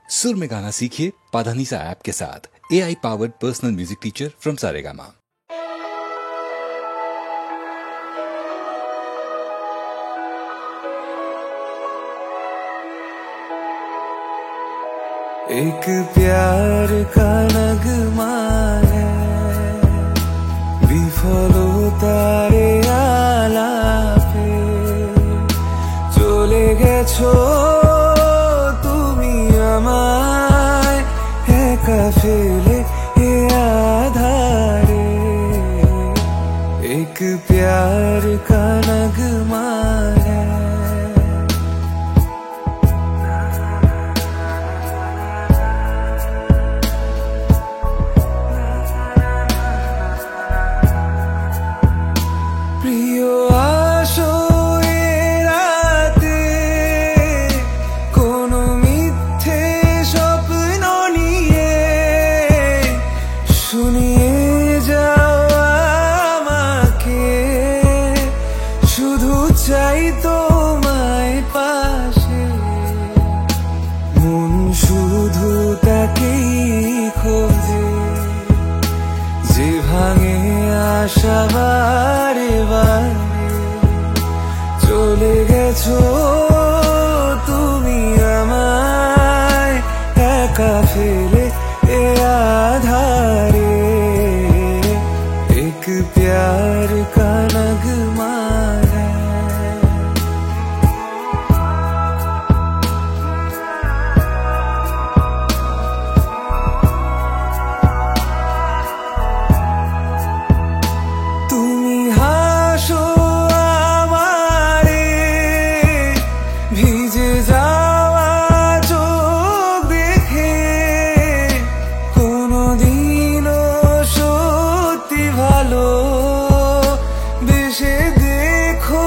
सुर में गाना सीखिए पाधानीसा ऐप के साथ। AI powered personal music teacher from Saregama. एक प्यार का नगमा है, বিফলতারে আলাপে চলে গেছো তুমি আমায় একা ফেলে এ আধারে। एक प्यार का नगमा है। প্রিয় আসো এ রাতে, কোনো মিথ্যে স্বপ্ন নিয়ে শুনিয়ে যাও আমাকে। শুধু চাই তোমায় পাশে, মন শুধু তাকেই খোঁজে যে ভাঙে আশা বারে বারে। চলে গেছো তুমি আমায় একা ফেলে এ আধারে। एक प्यार का नगमा है। তুমি হাসো আমারে, ভিজে যাওয়া চোখ দেখে। কোনোদিনও সত্যি ভালো বেশে দেখো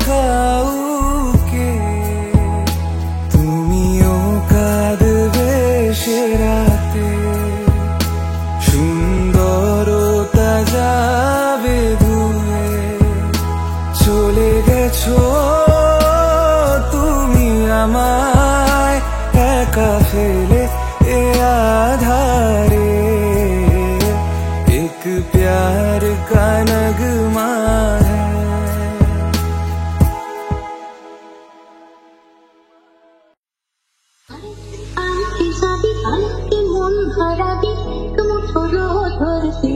কাউকে। তুমিও কাঁদবে সে রাতে, সুন্দরতা যাবে ধুয়ে। চলে গেছো তুমি আমায় একা ফেলে এ আধারে। एक प्यार का नगमा है। আরেকটি যাবি, আরেকটি মন হারাবি, মুঠো ধরবি।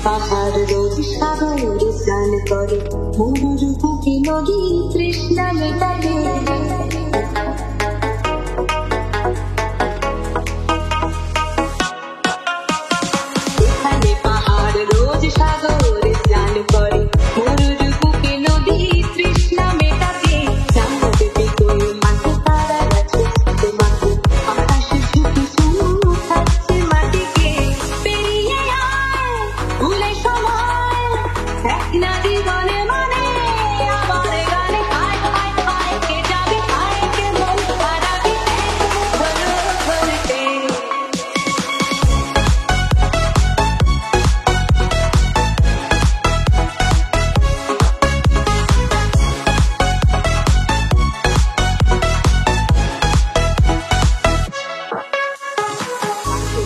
পাহাড় রোজ সাগরে স্নান করে, মরুর বুকে নদী তৃষ্ণা মেটাবে। এখানে পাহাড় রোজ সাগরে স্নান করে, মরুর বুকে নদী তৃষ্ণা মেটাবে। জানতে পেয়ে মাঠে তারা গেছে তোমাকে, আকাশে ঝুঁকি শুরু থাকছে মাটিকে। পেরিয়ে আয় ভুলে সময়, এক নদী বনে মানে আবার গানে হায় হায় হায়। কে যাবে হায়, কে মন হারাবি বলো বলতে।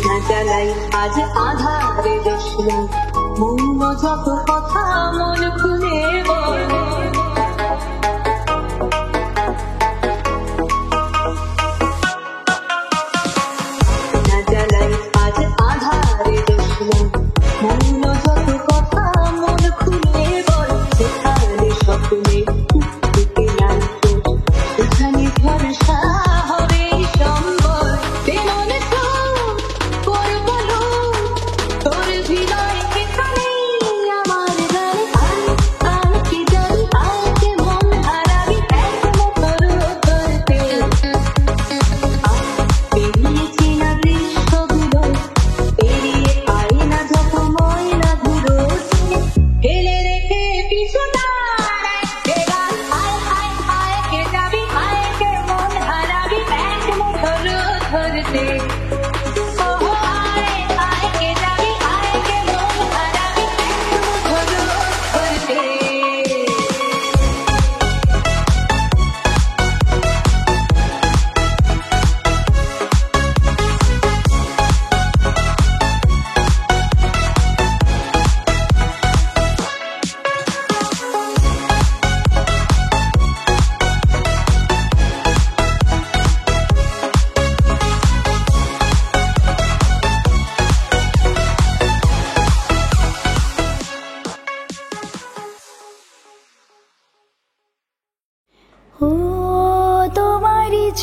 না জ্বালাই আজ আধারে দেশলা, মৌন যত কথা মন খুলে বল। না জ্বালাই আজ আধারে দেশলা, মৌন যত কথা মন খুলে বল। সেখানে স্বপ্নে সেখানে ঘরে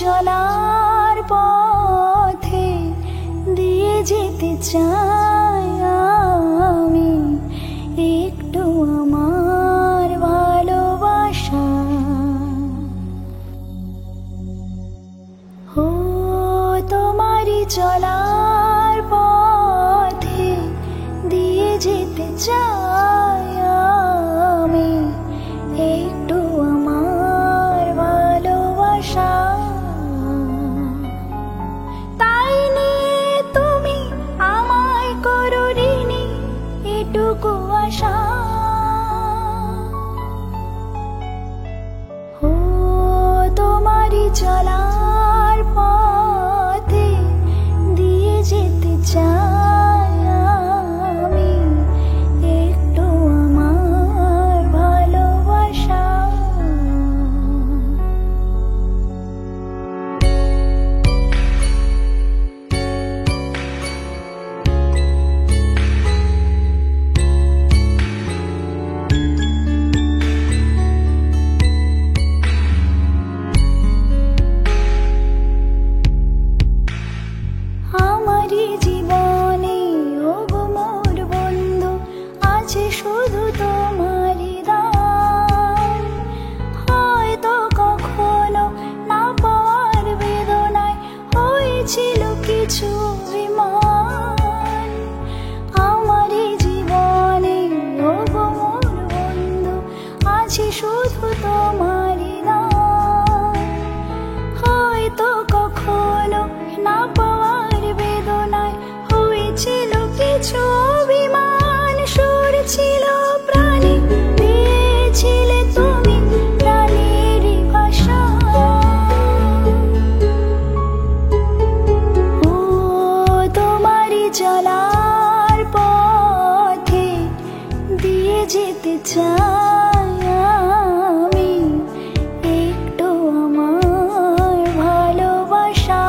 চলার পথে দিয়ে যেতে চাই আমি একটু আমার ভালোবাসা। ও তোমারই চলার পথে দিয়ে যেতে চাই আমি একটু আমার ভালোবাসা। তাই নিয়ে তুমি আমায় করো ঋণী এটুকু আশা। ও তোমারই চলার পথে দিয়ে যেতে চাই আমি একটু আমার ভালোবাসা। আমারই জীবনে ওগো মোর বন্ধু আছে শুধু তোমারই দান। হয়তো কখনো না পাওয়ার বেদনায় হয়েছিল কিছু অভিমান। আমারই জীবনে ওগো মোর বন্ধু আছে শুধু তোমারই দান। হয়তো কখনো না পাওয়ার বেদনায় হয়েছিল কিছু অভিমান। সুর ছিল প্রাণে দিয়েছিলে তুমি প্রাণেরই ভাষা। ও তোমারই চলার পথে দিয়ে যেতে চাই আমি একটু আমার ভালোবাসা।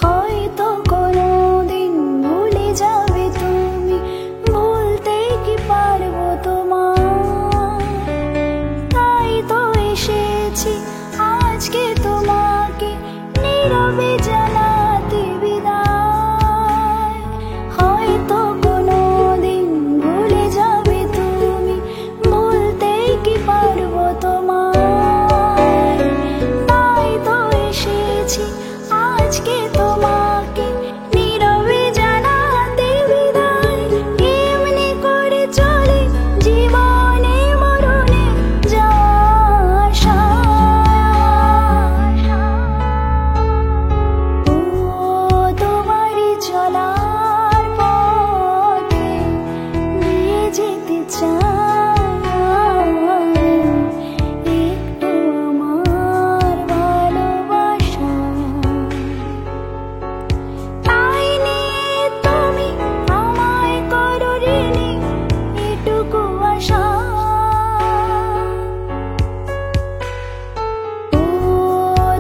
হয়তো কোনোদিন ভুলে যাবে তুমি, ভুলতে কি পারবো তোমার। তাই তো এসেছি আজকে তোমাকে নীরবে জানাতে বিদায়। হয়তো কোনোদিন ভুলে যাবে তুমি, ভুলতে কি পারবো তোমার। তাই তো এসেছি আজকে তোমাকে নীরবে জানাতে বিদায়। এমনি করে চলে জীবনে মরণে যাওয়া আশা। ও তোমারই চলার পথে দিয়ে যেতে চাই একটু আমার ভালোবাসা। তাই নিয়ে তুমি আমায় করো ঋণী এটুকু আশা। ও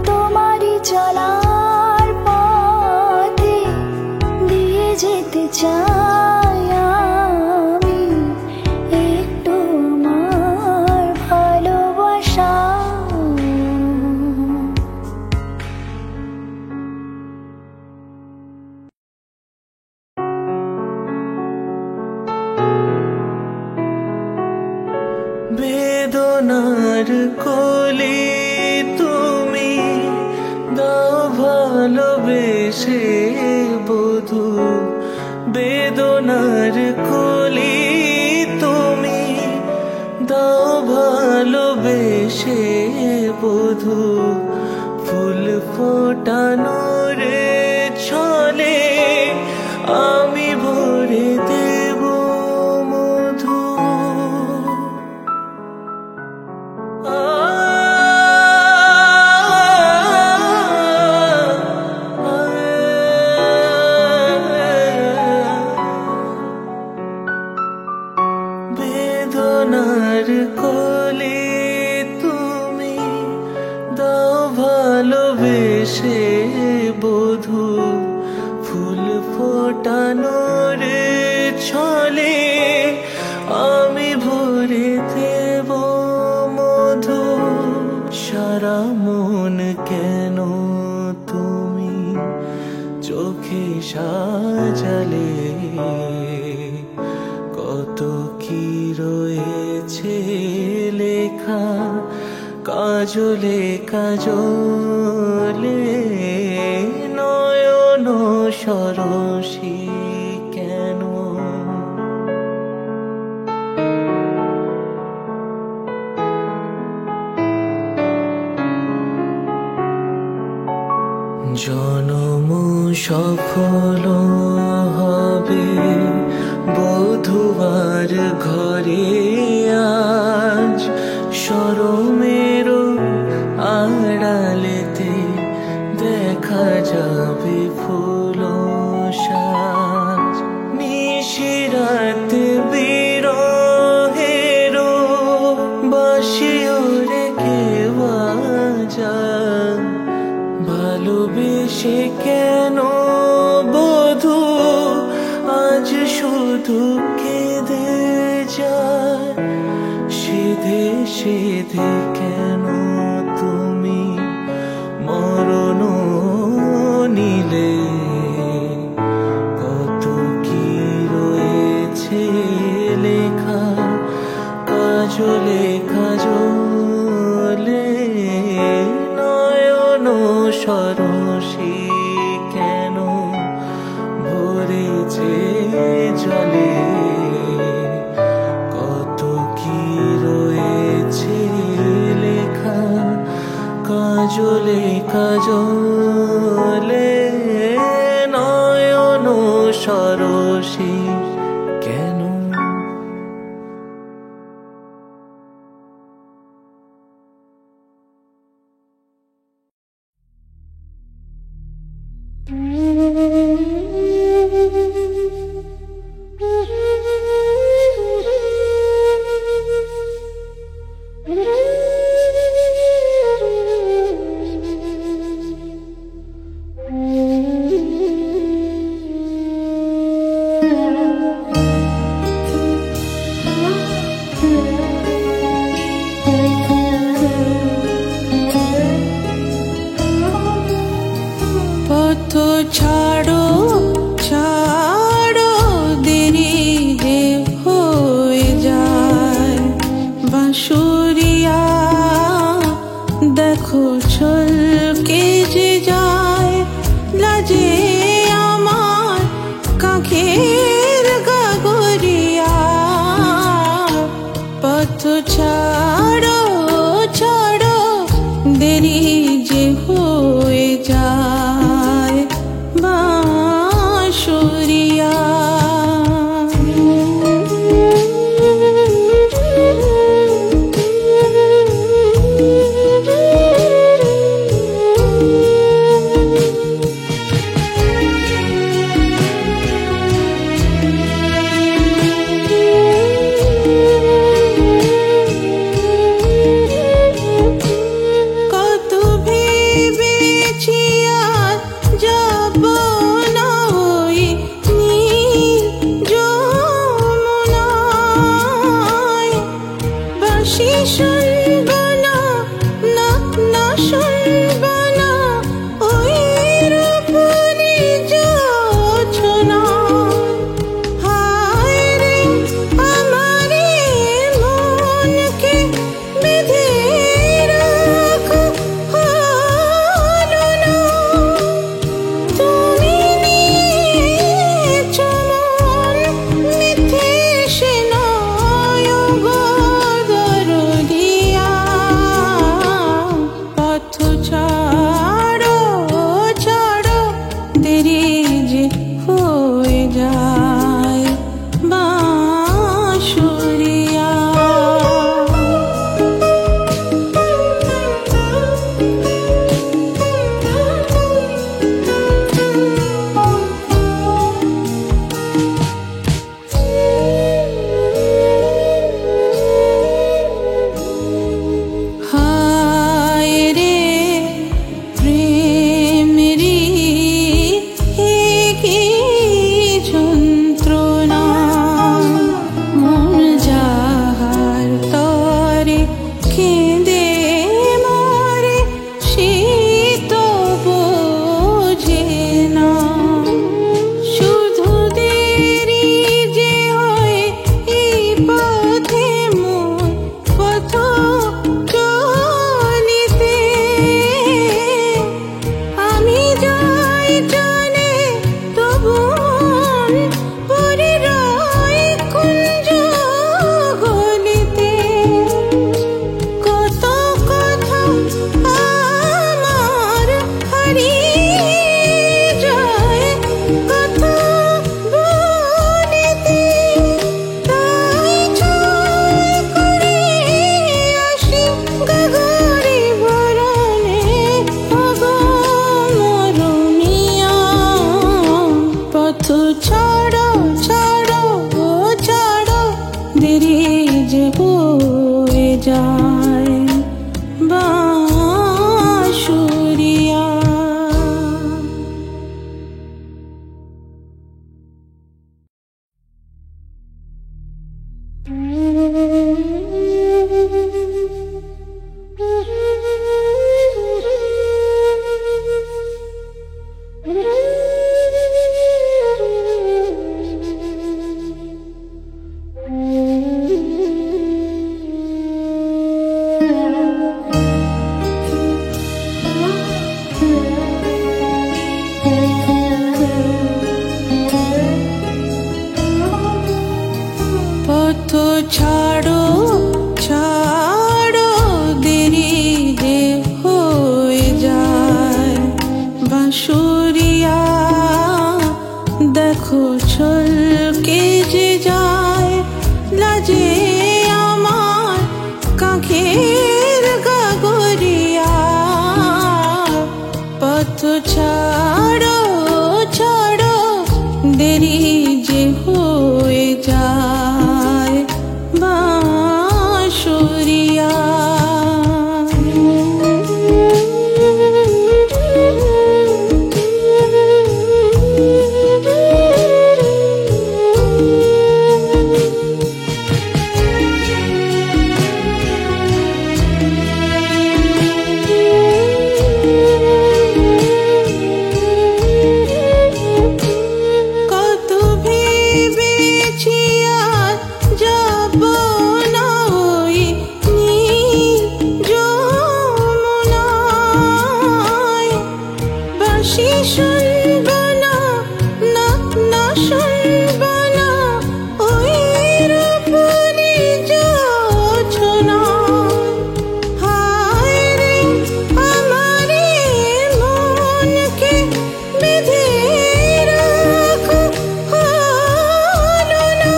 তোমারই চলার পথে দিয়ে যেতে চাই আমি একটু আমার ভালোবাসা। বেদনার কোলে তুমি দাও ভালোবেসে বধূ। বেদনার কোলে তুমি দাও ভালোবেসে বধূ। ফুল ফোটানোর ছলে আমি ভরে দেব মধু। বেদনার কোলে তুমি দাও ভালোবেসে সাজালে কত কি রয়েছে লেখা কাজলে কাজলে নয়ন সরসী কেন জনম সফল হবে বধুয়ার ঘরে আজ শরমের আড়ালেতে দেখা যাবে ফুল সাজ নিশিরাতে বিরহের বাঁশিও রেখে বাজায় ভালোবেসে কেন বধূ আজ শুধু কেঁদে যায় সেধে সেধে কেন তুমি মরণ নিলে কত কি রয়েছে লেখা কাজলে কাজলে নয়ন সরসী কেন ভরেছে জলে কত কি রয়েছে লেখা কাজলে কাজলে নয়ন সরসী কেন পথ ছাড়ো ছাড়ো ছাড়ো দেরি যে বয়ে যায় বাঁশুরিয়া। পথ ছাড়ো ছাড়ো দেরি যে হয়ে যায় বাঁশুরিয়া। দেখো ছলকে যে যায় লাজে আমার কাঁখের গাগরিয়া। পথ ছাড়ো ছাড়ো দেরি যে হয়ে যায় বাঁশুরিয়া। কত ভেবেছি আর যাব না ওই নীল যমুনায়। বাঁশি শুনব না না না শুনব না ওই রূপলি জোছনা। হায় রে আমার মনকে বেঁধে রাখো হলো না।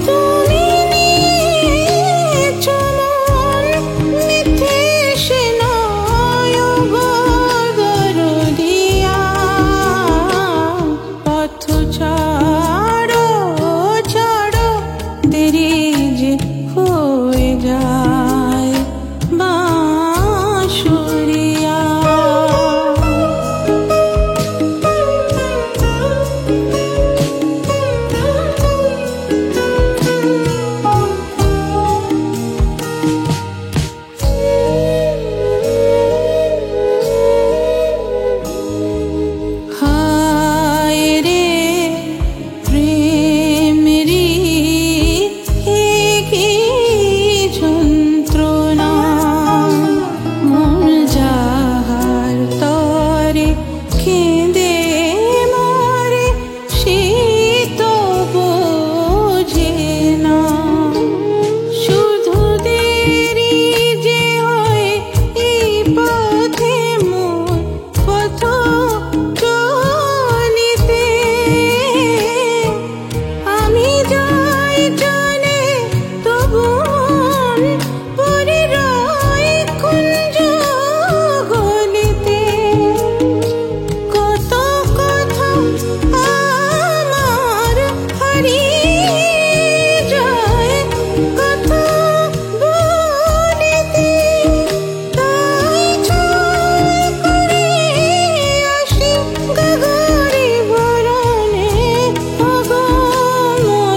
তুমি নিয়েছ মন মিথ্যে সে নয় গো দরদিয়া। পথ ছাড়ো ছাড়ো দেরি যে হয়ে যায় বাঁশুরিয়া। হায় রে প্রেমেরি হে কি যন্ত্রণা। মন যাহার তরে কেঁদে মরে সে তো বোঝে না। শুধু দেরি যে হয় এই পথে মোর পথ চলিতে। আমি যাই জানে তবু পরে রয় কুঞ্জ গলিতে। কত কথা আমার হারিয়ে যায় কথা বলিতে। তাই ছয় করে আসি গাগরি বরণে অগমরণিয়া।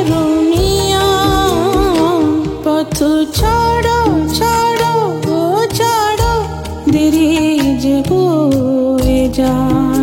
পথ ছাড়ো ছাড়ো ছাড়ো দেরি যে বয়ে যায়